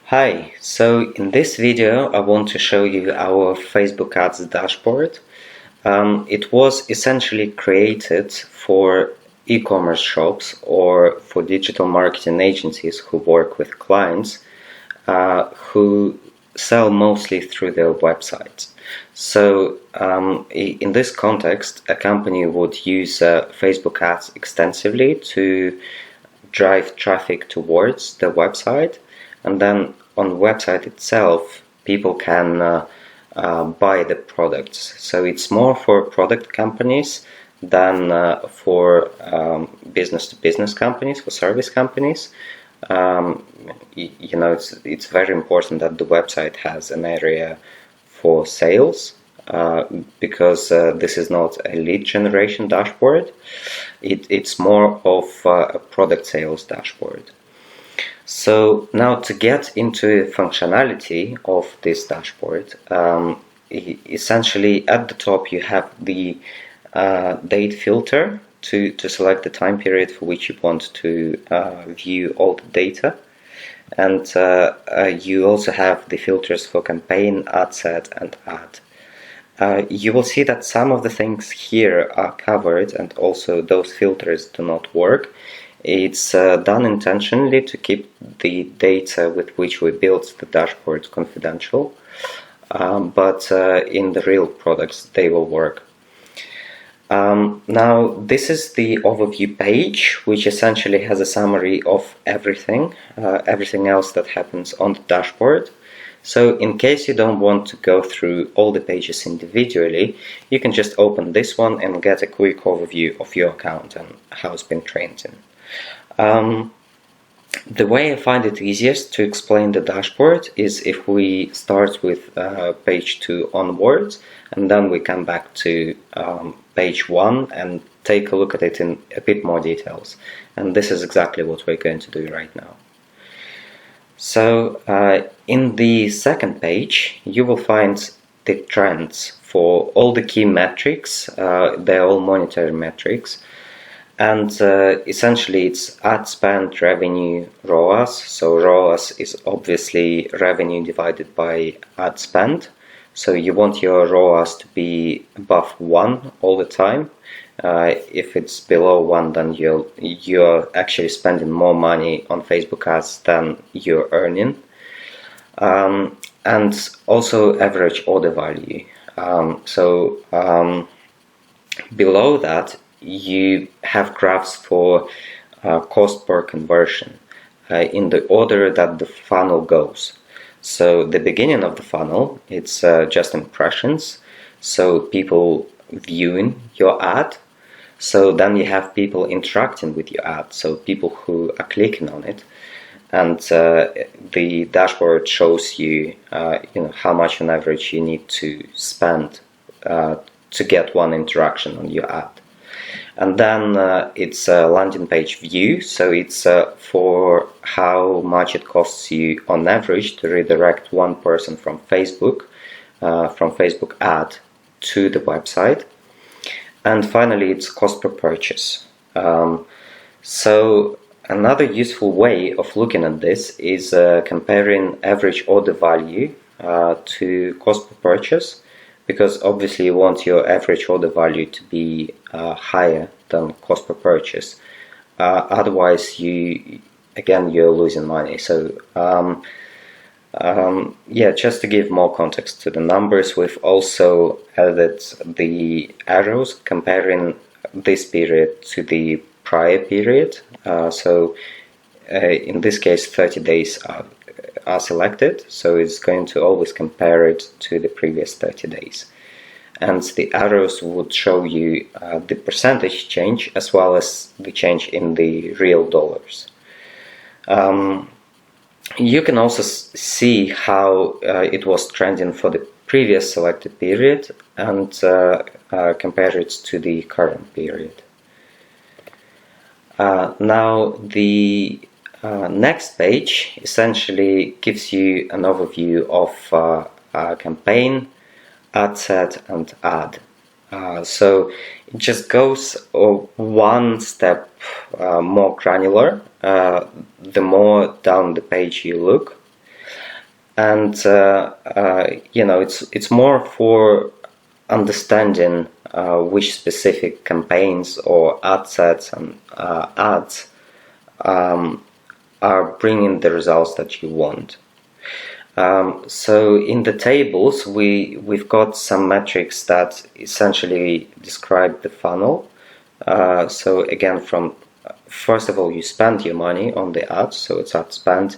Hi, so in this video I want to show you our Facebook ads dashboard. It was essentially created for e-commerce shops or for digital marketing agencies who work with clients who sell mostly through their websites. So in this context, a company would use Facebook ads extensively to drive traffic towards the website, and then on the website itself people can buy the products. So it's more for product companies than for business-to-business companies, for service companies. It's very important that the website has an area for sales, because this is not a lead generation dashboard. It's more of a product sales dashboard. So now to get into the functionality of this dashboard, essentially at the top you have the date filter to select the time period for which you want to view all the data. And you also have the filters for campaign, ad set, and ad. You will see that some of the things here are covered and also those filters do not work. It's done intentionally to keep the data with which we built the dashboard confidential, but in the real products they will work. Now this is the overview page, which essentially has a summary of everything else that happens on the dashboard. So in case you don't want to go through all the pages individually, you can just open this one and get a quick overview of your account and how it's been trained in. The way I find it easiest to explain the dashboard is if we start with page 2 onwards, and then we come back to page 1 and take a look at it in a bit more details. And this is exactly what we're going to do right now. So in the second page you will find the trends for all the key metrics. They're all monetary metrics, and essentially it's ad spend, revenue, ROAS. So ROAS is obviously revenue divided by ad spend. So you want your ROAS to be above 1 all the time. If it's below 1, then you're actually spending more money on Facebook ads than you're earning. And also average order value. Below that you have graphs for cost per conversion in the order that the funnel goes. So the beginning of the funnel, it's just impressions, so people viewing your ad. So then you have people interacting with your ad, so people who are clicking on it, and the dashboard shows you, how much on average you need to spend to get one interaction on your ad. And then it's a landing page view, so it's for how much it costs you on average to redirect one person from Facebook ad to the website. And finally it's cost per purchase. So another useful way of looking at this is comparing average order value to cost per purchase, because obviously you want your average order value to be higher than cost per purchase. Otherwise you're losing money. So just to give more context to the numbers, we've also added the arrows comparing this period to the prior period. In this case 30 days are selected, so it's going to always compare it to the previous 30 days. And the arrows would show you the percentage change as well as the change in the real dollars. You can also see how it was trending for the previous selected period and compare it to the current period. Now the next page essentially gives you an overview of campaign, ad set, and ad. So it just goes one step more granular the more down the page you look, and it's more for understanding which specific campaigns or ad sets and ads are bringing the results that you want. So in the tables we've got some metrics that essentially describe the funnel. So again, first of all, you spend your money on the ad, so it's ad spend,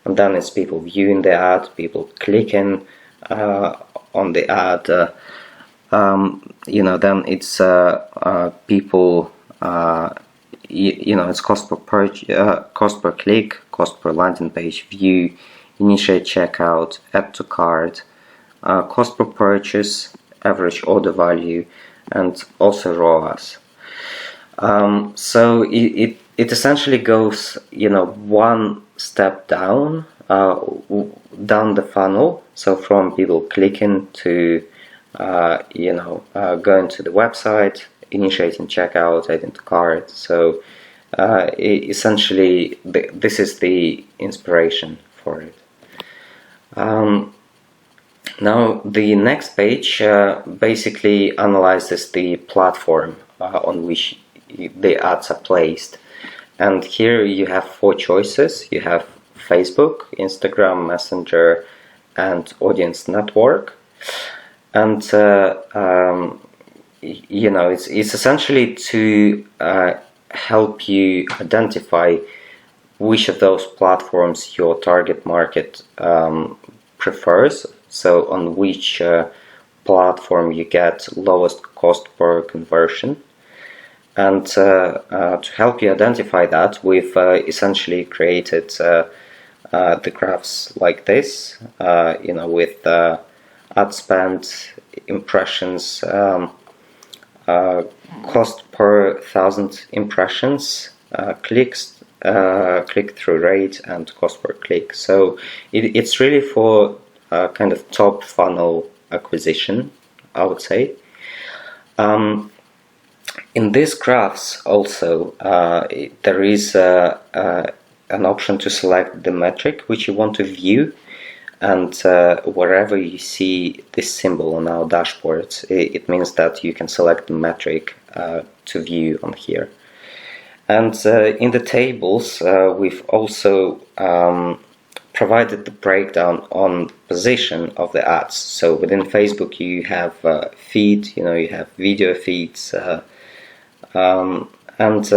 and then it's people viewing the ad, people clicking on the ad, then it's people, it's cost per click, cost per landing page view, initiate checkout, add to cart, cost per purchase, average order value, and also ROAS. So it essentially goes, one step down the funnel. So from people clicking to, going to the website, initiating checkout, adding to cart. So essentially, this is the inspiration for it. Now the next page basically analyzes the platform on which the ads are placed, and here you have 4 choices. You have Facebook, Instagram, Messenger, and Audience Network, and it's essentially to help you identify which of those platforms your target market prefers, so on which platform you get lowest cost per conversion. And to help you identify that, we've essentially created the graphs like this, with ad spend, impressions, cost per 1,000 impressions, clicks, click-through rate, and cost per click. So it's really for kind of top funnel acquisition, I would say. In these graphs also there is an option to select the metric which you want to view, and wherever you see this symbol on our dashboards, it means that you can select the metric to view on here. And in the tables we've also provided the breakdown on position of the ads. So within Facebook you have feed, you have video feeds, and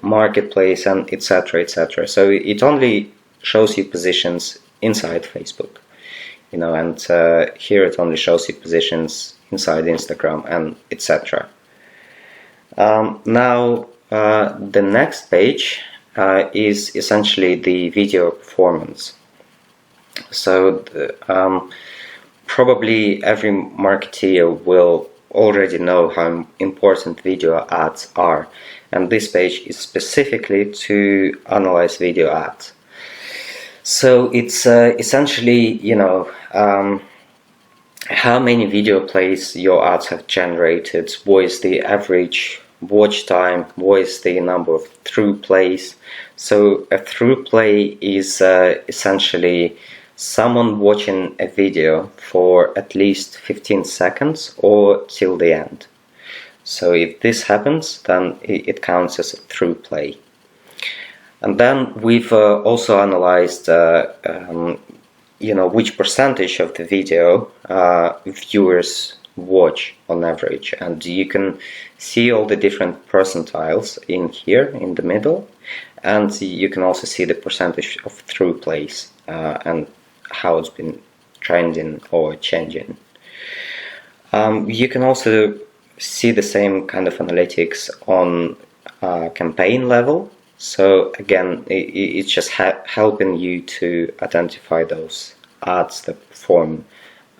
marketplace, and etc. So it only shows you positions inside Facebook, and here it only shows you positions inside Instagram, and etc. Now the next page is essentially the video performance. So probably every marketeer will already know how important video ads are, and this page is specifically to analyze video ads. So it's essentially how many video plays your ads have generated, what is the average watch time, what is the number of through plays. So a through play is essentially someone watching a video for at least 15 seconds or till the end. So if this happens, then it counts as a through play. And then we've also analyzed which percentage of the video viewers watch on average, and you can see all the different percentiles in here in the middle, and you can also see the percentage of through plays and how it's been trending or changing. You can also see the same kind of analytics on campaign level. So again, it's just helping you to identify those ads that perform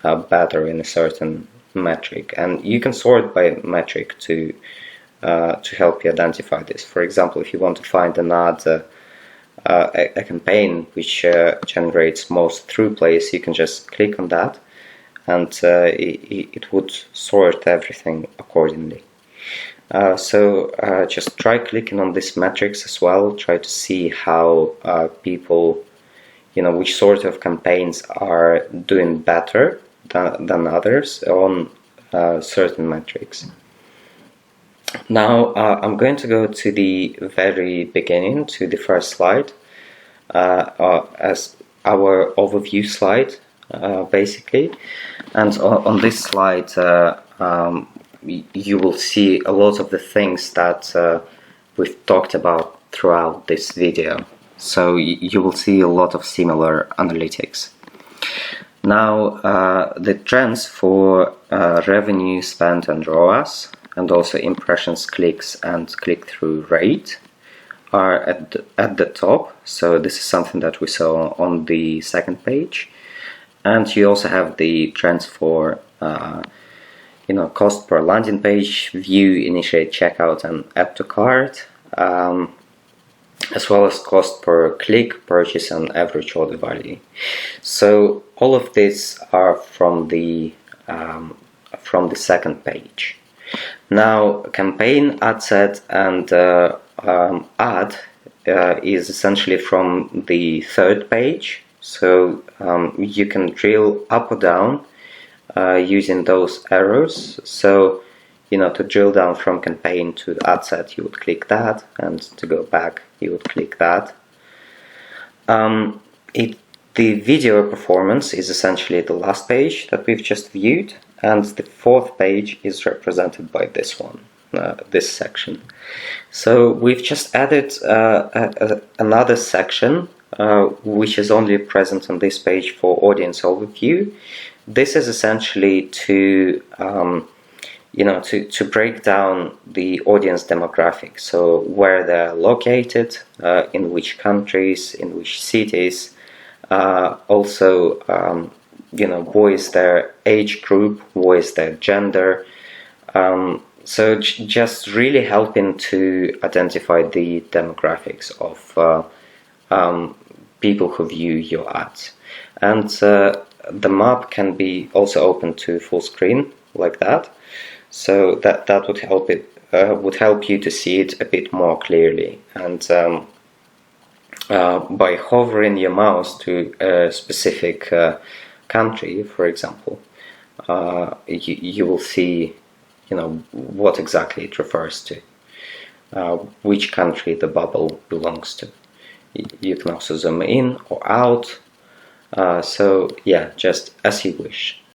better in a certain metric, and you can sort by metric to help you identify this. For example, if you want to find an ad, a campaign which generates most through plays, you can just click on that, and it would sort everything accordingly. So just try clicking on this metrics as well. Try to see how people, which sort of campaigns are doing better than others on certain metrics. Now I'm going to go to the very beginning, to the first slide, as our overview slide, basically. And on this slide, you will see a lot of the things that we've talked about throughout this video. So you will see a lot of similar analytics. Now, the trends for revenue, spend, and ROAS, and also impressions, clicks, and click-through rate are at the top. So this is something that we saw on the second page. And you also have the trends for cost per landing page, view, initiate checkout, and add to cart, as well as cost per click, purchase, and average order value. So all of these are from the second page. Now, campaign, ad set, and ad is essentially from the third page. So you can drill up or down using those arrows. So to drill down from campaign to ad set, you would click that, and to go back, you would click that. The video performance is essentially the last page that we've just viewed, and the fourth page is represented by this one, this section. So we've just added another section which is only present on this page for audience overview. This is essentially to break down the audience demographics, so where they're located, in which countries, in which cities, also what is their age group, what is their gender. So just really helping to identify the demographics of people who view your ads. And the map can be also opened to full screen like that. So that would help you to see it a bit more clearly. And by hovering your mouse to a specific country, for example, you will see what exactly it refers to, which country the bubble belongs to. You can also zoom in or out. So yeah, just as you wish.